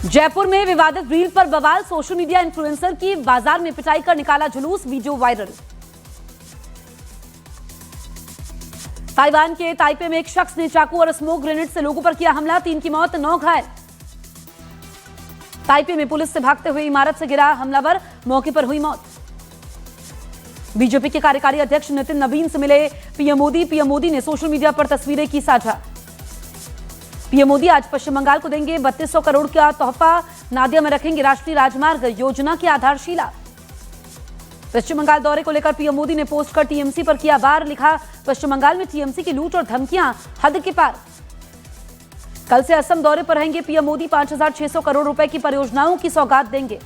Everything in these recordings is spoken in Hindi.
जयपुर में विवादित रील पर बवाल, सोशल मीडिया इन्फ्लुएंसर की बाजार में पिटाई कर निकाला जुलूस, वीडियो वायरल। ताइवान के ताइपे में एक शख्स ने चाकू और स्मोक ग्रेनेड से लोगों पर किया हमला, 3 की मौत, 9 घायल। ताइपे में पुलिस से भागते हुए इमारत से गिरा हमलावर, मौके पर हुई मौत। बीजेपी के कार्यकारी अध्यक्ष नितिन नवीन से मिले पीएम मोदी ने सोशल मीडिया पर तस्वीरें की साझा। पीएम मोदी आज पश्चिम बंगाल को देंगे 3200 करोड़ का तोहफा, नादिया में रखेंगे राष्ट्रीय राजमार्ग योजना की आधारशिला। पश्चिम बंगाल दौरे को लेकर पीएम मोदी ने पोस्ट कर टीएमसी पर किया वार, लिखा पश्चिम बंगाल में टीएमसी की लूट और धमकियां हद के पार। कल से असम दौरे पर रहेंगे पीएम मोदी, 5600 करोड़ रुपए की परियोजनाओं की सौगात देंगे।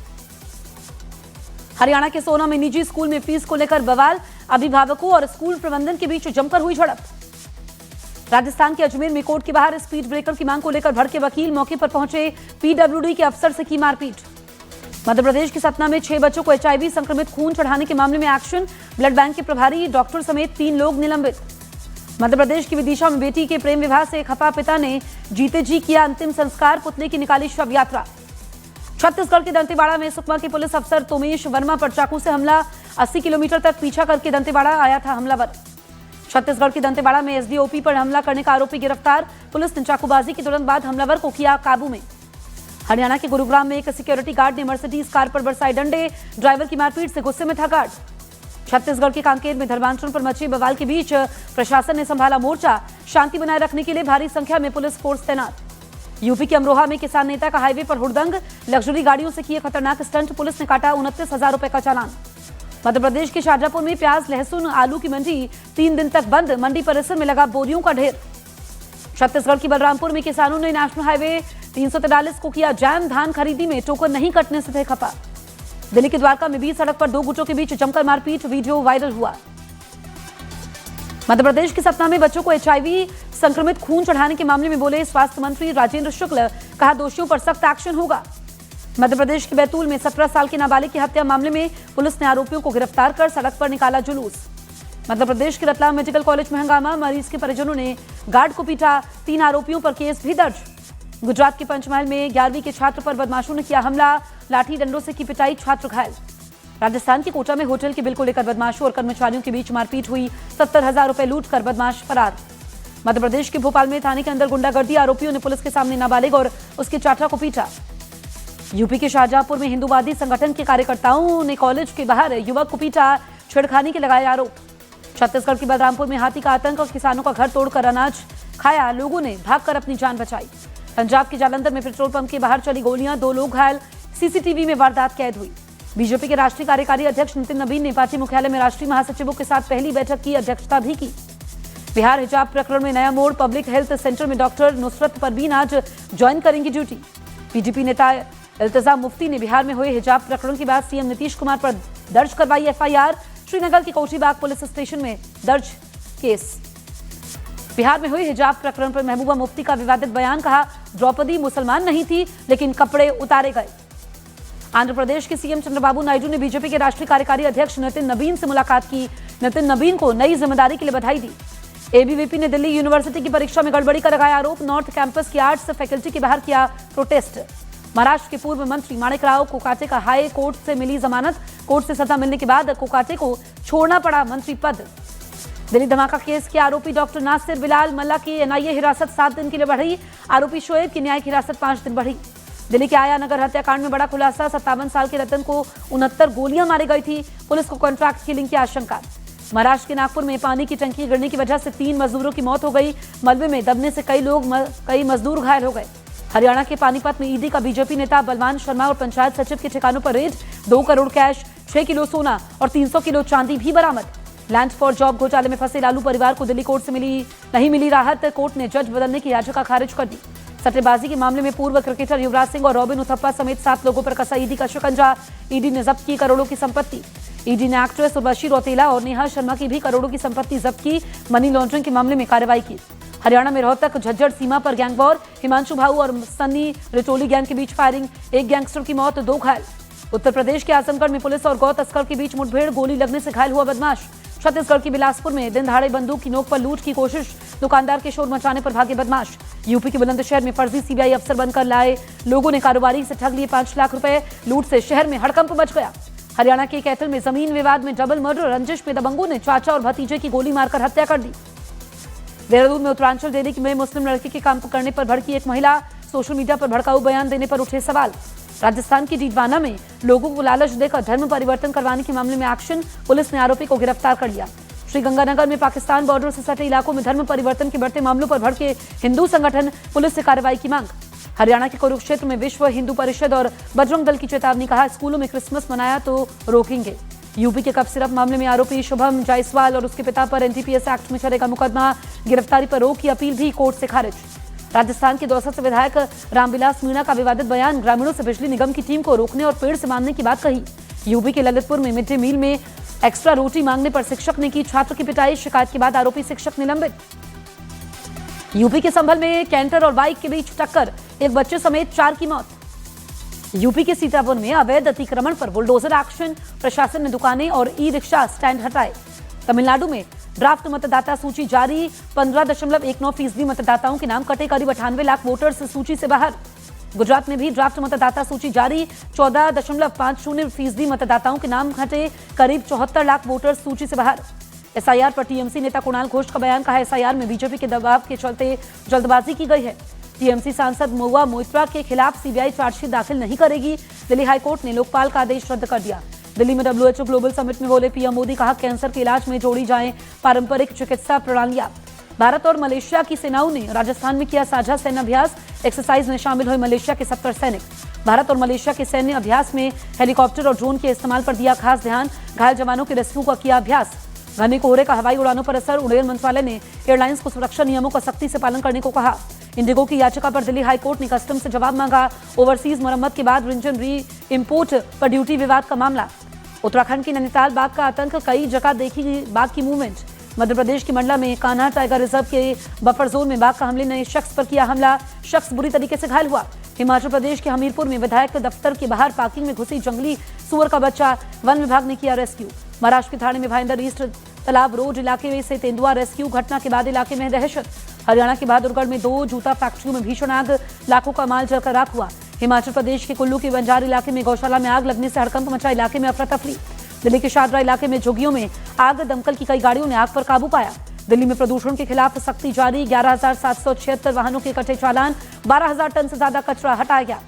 हरियाणा के सोना में निजी स्कूल में फीस को लेकर बवाल, अभिभावकों और स्कूल प्रबंधन के बीच जमकर हुई झड़प। राजस्थान के अजमेर में कोर्ट के बाहर स्पीड ब्रेकर की मांग को लेकर भड़के वकील, मौके पर पहुंचे पीडब्ल्यूडी के अफसर से की मारपीट। मध्य प्रदेश के सतना में 6 बच्चों को एचआईवी संक्रमित खून चढ़ाने के मामले में एक्शन, ब्लड बैंक के प्रभारी डॉक्टर समेत 3 लोग निलंबित। मध्य प्रदेश की विदिशा में बेटी के प्रेम विवाह से खफा पिता ने जीते जी किया अंतिम संस्कार, पुतले की निकाली शव यात्रा। छत्तीसगढ़ के दंतेवाड़ा में सुकमा के पुलिस अफसर तोमेश वर्मा पर चाकू से हमला, 80 किलोमीटर तक पीछा करके दंतेवाड़ा आया था हमलावर। छत्तीसगढ़ के दंतेवाड़ा में एसडीओपी पर हमला करने का आरोपी गिरफ्तार, पुलिस ने चाकूबाजी के तुरंत बाद हमलावर को किया काबू में। हरियाणा के गुरुग्राम में एक सिक्योरिटी गार्ड ने मर्सिडीज कार पर बरसाए डंडे, ड्राइवर की मारपीट से गुस्से में था गार्ड। छत्तीसगढ़ के कांकेर में धर्मांतरण पर मचे बवाल के बीच प्रशासन ने संभाला मोर्चा, शांति बनाए रखने के लिए भारी संख्या में पुलिस फोर्स तैनात। यूपी के अमरोहा में किसान नेता का हाईवे पर हुड़दंग, लग्जरी गाड़ियों से किए खतरनाक स्टंट, पुलिस ने काटा 29,000 रुपए का चालान। मध्य प्रदेश के शाजापुर में प्याज, लहसुन, आलू की मंडी 3 दिन तक बंद, मंडी परिसर में लगा बोरियों का ढेर। छत्तीसगढ़ की बलरामपुर में किसानों ने नेशनल हाईवे 343 को किया जैम, धान खरीदी में टोकन नहीं कटने से थे खफा। दिल्ली के द्वारका में बीच सड़क पर 2 गुटों के बीच जमकर मारपीट, वीडियो वायरल हुआ। मध्य प्रदेश के सतना में बच्चों को एचआईवी संक्रमित खून चढ़ाने के मामले में बोले स्वास्थ्य मंत्री राजेंद्र शुक्ल, कहा दोषियों पर सख्त एक्शन होगा। मध्य प्रदेश के बैतूल में 17 साल के नाबालिग की हत्या मामले में पुलिस ने आरोपियों को गिरफ्तार कर सड़क पर निकाला जुलूस। मध्य प्रदेश के रतलाम मेडिकल कॉलेज में हंगामा, मरीज के परिजनों ने गार्ड को पीटा, 3 आरोपियों पर केस भी दर्ज। गुजरात के पंचमहल में 11वीं के छात्र पर बदमाशों ने किया हमला, लाठी डंडों से की पिटाई, छात्र घायल। राजस्थान के कोटा में होटल के बिल को लेकर बदमाशों और कर्मचारियों के बीच मारपीट हुई, 70,000 रुपए लूट कर बदमाश फरार। मध्य प्रदेश के भोपाल में थाने के अंदर गुंडागर्दी, आरोपियों ने पुलिस के सामने नाबालिग और उसके चाचा को पीटा। यूपी के शाहजहांपुर में हिंदूवादी संगठन के कार्यकर्ताओं ने कॉलेज के बाहर युवक को पीटा, छेड़खानी के लगाए आरोप। छत्तीसगढ़ के बलरामपुर में हाथी का आतंक, और किसानों का घर तोड़कर अनाज खाया, लोगों ने भागकर अपनी जान बचाई। पंजाब के जालंधर में पेट्रोल पंप के बाहर चली गोलियां, 2 लोग घायल, सीसीटीवी में वारदात कैद हुई। बीजेपी के राष्ट्रीय कार्यकारी अध्यक्ष नितिन नवीन ने पार्टी मुख्यालय में राष्ट्रीय महासचिवों के साथ पहली बैठक की अध्यक्षता भी की। बिहार हिजाब प्रकरण में नया मोड़, पब्लिक हेल्थ सेंटर में डॉक्टर नुसरत परवीन आज ज्वाइन करेंगी ड्यूटी। पीडीपी नेता इल्तिजाम मुफ्ती ने बिहार में हुए हिजाब प्रकरण के बाद सीएम नीतीश कुमार पर दर्ज करवाई एफआईआर, श्रीनगर के कोठीबाग पुलिस स्टेशन में दर्ज केस। बिहार में हुए हिजाब प्रकरण पर महबूबा मुफ्ती का विवादित बयान, कहा द्रौपदी मुसलमान नहीं थी लेकिन कपड़े उतारे गए। आंध्र प्रदेश के सीएम चंद्रबाबू नायडू ने बीजेपी के राष्ट्रीय कार्यकारी अध्यक्ष नितिन नवीन से मुलाकात की, नितिन नवीन को नई जिम्मेदारी के लिए बधाई दी। एबीवीपी ने दिल्ली यूनिवर्सिटी की परीक्षा में गड़बड़ी का लगाया आरोप, नॉर्थ कैंपस की आर्ट्स फैकल्टी के बाहर किया प्रोटेस्ट। महाराष्ट्र के पूर्व मंत्री माणिकराव कोकाटे का हाई कोर्ट से मिली जमानत, कोर्ट से सजा मिलने के बाद कोकाटे को छोड़ना पड़ा मंत्री पद। दिल्ली धमाका केस के आरोपी डॉक्टर नासिर बिलाल मल्ला की एनआईए हिरासत 7 दिन के लिए बढ़ी, आरोपी शोएब की न्यायिक हिरासत 5 दिन बढ़ी। दिल्ली के आया नगर हत्याकांड में बड़ा खुलासा, 57 साल के रतन को 69 गोलियां मारी गई थी, पुलिस को कॉन्ट्रैक्ट किलिंग की आशंका। महाराष्ट्र के नागपुर में पानी की टंकी गिरने की वजह से 3 मजदूरों की मौत हो गई, मलबे में दबने से कई मजदूर घायल हो गए। हरियाणा के पानीपत में ईडी का बीजेपी नेता बलवान शर्मा और पंचायत सचिव के ठिकानों पर रेड, 2 करोड़ कैश, 6 किलो सोना और 300 किलो चांदी भी बरामद। लैंड फॉर जॉब घोटाले में फंसे लालू परिवार को दिल्ली कोर्ट से नहीं मिली राहत, कोर्ट ने जज बदलने की याचिका खारिज कर दी। सट्टेबाजी के मामले में पूर्व क्रिकेटर युवराज सिंह और रॉबिन उथप्पा समेत 7 लोगों पर कसा ईडी का शिकंजा, ईडी ने जब्त की करोड़ों की संपत्ति। ईडी ने एक्ट्रेस उर्वशी रौतेला और नेहा शर्मा की भी करोड़ों की संपत्ति जब्त की, मनी लॉन्ड्रिंग के मामले में कार्रवाई की। हरियाणा में रोहतक झज्जर सीमा पर गैंगवॉर, हिमांशु भाऊ और सन्नी रिटोली गैंग के बीच फायरिंग, 1 गैंगस्टर की मौत, 2 घायल। उत्तर प्रदेश के आजमगढ़ में पुलिस और गौ तस्कर के बीच मुठभेड़, गोली लगने से घायल हुआ बदमाश। छत्तीसगढ़ के बिलासपुर में दिन दहाड़े बंदूक की नोक पर लूट की कोशिश, दुकानदार के शोर मचाने पर भागे बदमाश। यूपी के बुलंदशहर में फर्जी सीबीआई अफसर बनकर लाए लोगों ने कारोबारी से ठग लिए 5 लाख रुपए। लूट से शहर में हड़कंप मच गया। हरियाणा के कैथल में जमीन विवाद में डबल मर्डर। रंजिश में दबंगों ने चाचा और भतीजे की गोली मारकर हत्या कर दी। देहरादून में उत्तरांचल डेयरी में मुस्लिम लड़के के काम करने पर भड़की एक महिला। सोशल मीडिया पर भड़काऊ बयान देने पर उठे सवाल। राजस्थान की डीडवाना में लोगों को लालच देकर धर्म परिवर्तन करवाने के मामले में एक्शन। पुलिस ने आरोपी को गिरफ्तार कर लिया। श्रीगंगानगर में पाकिस्तान बॉर्डर से सटे इलाकों में धर्म परिवर्तन के बढ़ते मामलों पर भड़के हिंदू संगठन। पुलिस से कार्रवाई की मांग। हरियाणा के कुरुक्षेत्र में विश्व हिंदू परिषद और बजरंग दल की चेतावनी। कहा, स्कूलों में क्रिसमस मनाया तो रोकेंगे। यूपी के कफ सिरप मामले में आरोपी शुभम जायसवाल और उसके पिता पर एनडीपीएस एक्ट में चलेगा मुकदमा। गिरफ्तारी पर रोक की अपील भी कोर्ट से खारिज। राजस्थान के दौसा से विधायक रामविलास मीणा का विवादित बयान। ग्रामीणों से बिजली निगम की टीम को रोकने और पेड़ से बांधने की बात कही। यूपी के ललितपुर में मिड डे मील में एक्स्ट्रा रोटी मांगने पर शिक्षक ने की छात्र की पिटाई। शिकायत के बाद आरोपी शिक्षक निलंबित। यूपी के संभल में कैंटर और बाइक के बीच टक्कर, एक बच्चे समेत 4 की मौत। यूपी के सीतापुर में अवैध अतिक्रमण पर बुलडोजर एक्शन। प्रशासन ने दुकानें और ई रिक्शा स्टैंड हटाए। तमिलनाडु में ड्राफ्ट मतदाता सूची जारी। 15.19% मतदाताओं के नाम कटे। करीब 98 लाख वोटर्स सूची से बाहर। गुजरात में भी ड्राफ्ट मतदाता सूची जारी। 14.50% मतदाताओं के नाम हटे। करीब 74 लाख वोटर्स सूची से बाहर। एसआईआर पर टीएमसी नेता कुणाल घोष का बयान। कहा, एसआईआर में बीजेपी के दबाव के चलते जल्दबाजी की गई है। टीएमसी सांसद महुआ मोइत्रा के खिलाफ सीबीआई चार्जशीट दाखिल नहीं करेगी। दिल्ली हाईकोर्ट ने लोकपाल का आदेश रद्द कर दिया। दिल्ली में डब्ल्यूएचओ ग्लोबल समिट में बोले पीएम मोदी। कहा, कैंसर के इलाज में जोड़ी जाएं पारंपरिक चिकित्सा प्रणालियां। भारत और मलेशिया की सेनाओं ने राजस्थान में किया साझा सैन्य अभ्यास। एक्सरसाइज में शामिल हुए मलेशिया के 70 सैनिक। भारत और मलेशिया के सैन्य अभ्यास में हेलीकॉप्टर और ड्रोन के इस्तेमाल पर दिया खास ध्यान। घायल जवानों के रेस्क्यू का किया अभ्यास। घने कोहरे का हवाई उड़ानों पर असर। उड़ान मंत्रालय ने एयरलाइंस को सुरक्षा नियमों का सख्ती से पालन करने को कहा। इंडिगो की याचिका पर दिल्ली हाईकोर्ट ने कस्टम से जवाब मांगा। ओवरसीज मरम्मत के बाद रिंजन री इम्पोर्ट पर ड्यूटी विवाद का मामला। उत्तराखंड की नैनीताल बाघ का आतंक। कई जगह देखी बाघ की मूवमेंट। मध्य प्रदेश के मंडला में कान्हा टाइगर रिजर्व के बफर जोन में बाघ का हमले ने शख्स पर किया हमला। शख्स बुरी तरीके से घायल हुआ। हिमाचल प्रदेश के हमीरपुर में विधायक दफ्तर के बाहर पार्किंग में घुसी जंगली सुअर का बच्चा। वन विभाग ने किया रेस्क्यू। महाराष्ट्र के थाने में भाईंदर ईस्ट तालाब रोड इलाके से तेंदुआ रेस्क्यू। घटना के बाद इलाके में दहशत। हरियाणा के बहादुरगढ़ में 2 जूता फैक्ट्रियों में भीषण आग। लाखों का माल जलकर राख हुआ। हिमाचल प्रदेश के कुल्लू के बंजार इलाके में गौशाला में आग लगने से हड़कंप मचा। इलाके में अफरा तफरी। दिल्ली के शादरा इलाके में झुग्गियों में आग। दमकल की कई गाड़ियों ने आग पर काबू पाया। दिल्ली में प्रदूषण के खिलाफ सख्ती जारी। 11,776 वाहनों के कटे चालान। 12,000 टन से ज्यादा कचरा हटाया गया।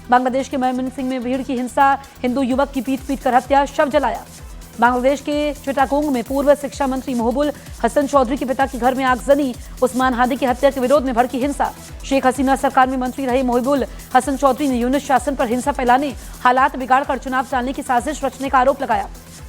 बांग्लादेश के मयमनसिंह में भीड़ की हिंसा। हिंदू युवक की पीट कर हत्या। शव जलाया। बांग्लादेश के चिटागोंग में पूर्व शिक्षा मंत्री महबूब हसन चौधरी के पिता के घर में आगजनी। उस्मान हादी की हत्या के विरोध में भड़की हिंसा। शेख हसीना सरकार में मंत्री रहे महबूब हसन चौधरी ने यूनिट शासन पर हिंसा फैलाने, हालात बिगाड़कर चुनाव टालने की साजिश रचने का आरोप लगाया।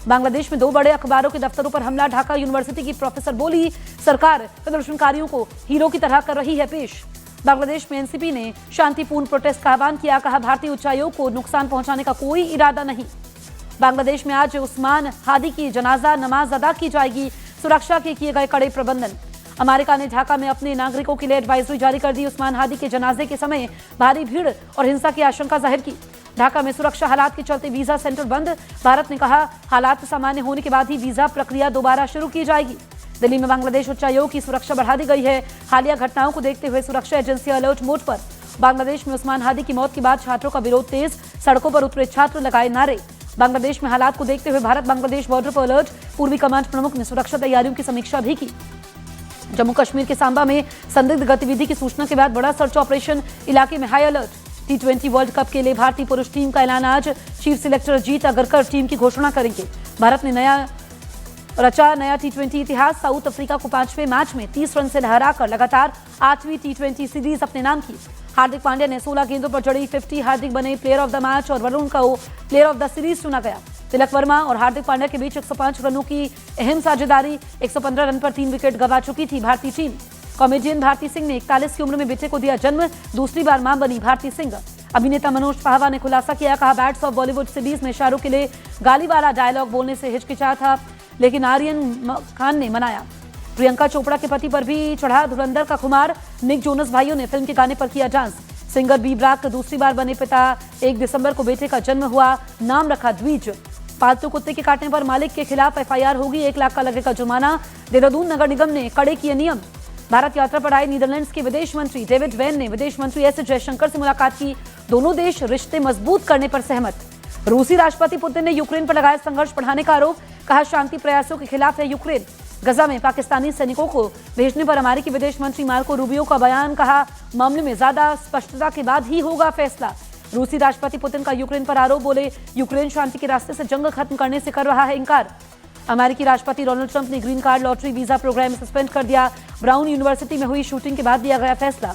बांग्लादेश में 2 बड़े अखबारों के दफ्तरों पर हमला। ढाका यूनिवर्सिटी की प्रोफेसर बोली, सरकार प्रदर्शनकारियों को हीरो की तरह कर रही है पेश। बांग्लादेश में एनसीपी ने शांतिपूर्ण प्रोटेस्ट का आह्वान किया। कहा, भारतीय उच्चायोग को नुकसान पहुंचाने का कोई इरादा नहीं। बांग्लादेश में आज उस्मान हादी की जनाजा नमाज अदा की जाएगी। सुरक्षा के किए गए कड़े प्रबंधन। अमेरिका ने ढाका में अपने नागरिकों के लिए एडवाइजरी जारी कर दी। उस्मान हादी के जनाजे के समय भारी भीड़ और हिंसा की आशंका जाहिर की। ढाका में सुरक्षा हालात के चलते वीजा सेंटर बंद। भारत ने कहा, हालात सामान्य होने के बाद ही वीजा प्रक्रिया दोबारा शुरू की जाएगी। दिल्ली में बांग्लादेश उच्चायोग की सुरक्षा बढ़ा दी गई है। हालिया घटनाओं को देखते हुए सुरक्षा एजेंसी अलर्ट मोड पर। बांग्लादेश में उस्मान हादी की मौत के बाद छात्रों का विरोध तेज। सड़कों पर उतरे छात्र, लगाए नारे। बांग्लादेश में हालात को देखते हुए भारत बांग्लादेश बॉर्डर पर अलर्ट। पूर्वी कमांड प्रमुख ने सुरक्षा तैयारियों की समीक्षा भी की। जम्मू कश्मीर के सांबा में संदिग्ध गतिविधि की सूचना के बाद बड़ा सर्च ऑपरेशन। इलाके में high alert. T20 world cup के लिए भारतीय पुरुष टीम का ऐलान आज। Chief selector Ajit Agarkar team की घोषणा करेंगे। भारत ने नया T20 इतिहास। साउथ अफ्रीका को 5वें मैच में 30 रन से हराकर लगातार 8वीं T20 सीरीज अपने नाम की। हार्दिक पांड्या ने 16 गेंदों पर जड़ी 50। हार्दिक बने प्लेयर ऑफ द मैच और वरुण को प्लेयर ऑफ द सीरीज चुना गया। तिलक वर्मा और हार्दिक पांड्या के बीच 105 रनों की अहम साझेदारी। 115 रन पर 3 विकेट गंवा चुकी थी भारतीय टीम। कॉमेडियन भारती सिंह ने 41 की उम्र में बेटे को दिया जन्म। दूसरी बार मां बनी भारती सिंह। अभिनेता मनोज पाहवा ने खुलासा किया। कहा, बैट्स ऑफ बॉलीवुड सीरीज में शाहरुख के लिए गाली वाला डायलॉग बोलने से हिचकिचा था, लेकिन आर्यन खान ने मनाया। प्रियंका चोपड़ा के पति पर भी चढ़ा धुरंधर का खुमार। निक जोनस भाइयों ने फिल्म के गाने पर किया डांस। सिंगर बी ब्राक दूसरी बार बने पिता। 1 दिसंबर को बेटे का जन्म हुआ। नाम रखा द्विज। पालतू कुत्ते के काटने पर मालिक के खिलाफ एफआईआर होगी। 1 लाख का लगेगा जुर्माना। देहरादून नगर निगम ने कड़े किए नियम। भारत यात्रा पर आए नीदरलैंड्स के विदेश मंत्री डेविड वेन ने विदेश मंत्री एस जयशंकर से मुलाकात की। दोनों देश रिश्ते मजबूत करने पर सहमत। रूसी राष्ट्रपति पुतिन ने यूक्रेन पर लगाया संघर्ष बढ़ाने का आरोप, कहा शांति प्रयासों के खिलाफ है यूक्रेन। गजा में पाकिस्तानी सैनिकों को भेजने पर अमेरिकी विदेश मंत्री मार्को रूबियो का बयान, कहा मामले में ज्यादा स्पष्टता के बाद ही होगा फैसला। रूसी राष्ट्रपति पुतिन का यूक्रेन पर आरोप, बोले यूक्रेन शांति के रास्ते से जंग खत्म करने से कर रहा है इंकार। अमेरिकी राष्ट्रपति डोनाल्ड ट्रंप ने green card lottery visa program suspend कर दिया। ब्राउन यूनिवर्सिटी में हुई शूटिंग के बाद दिया गया फैसला।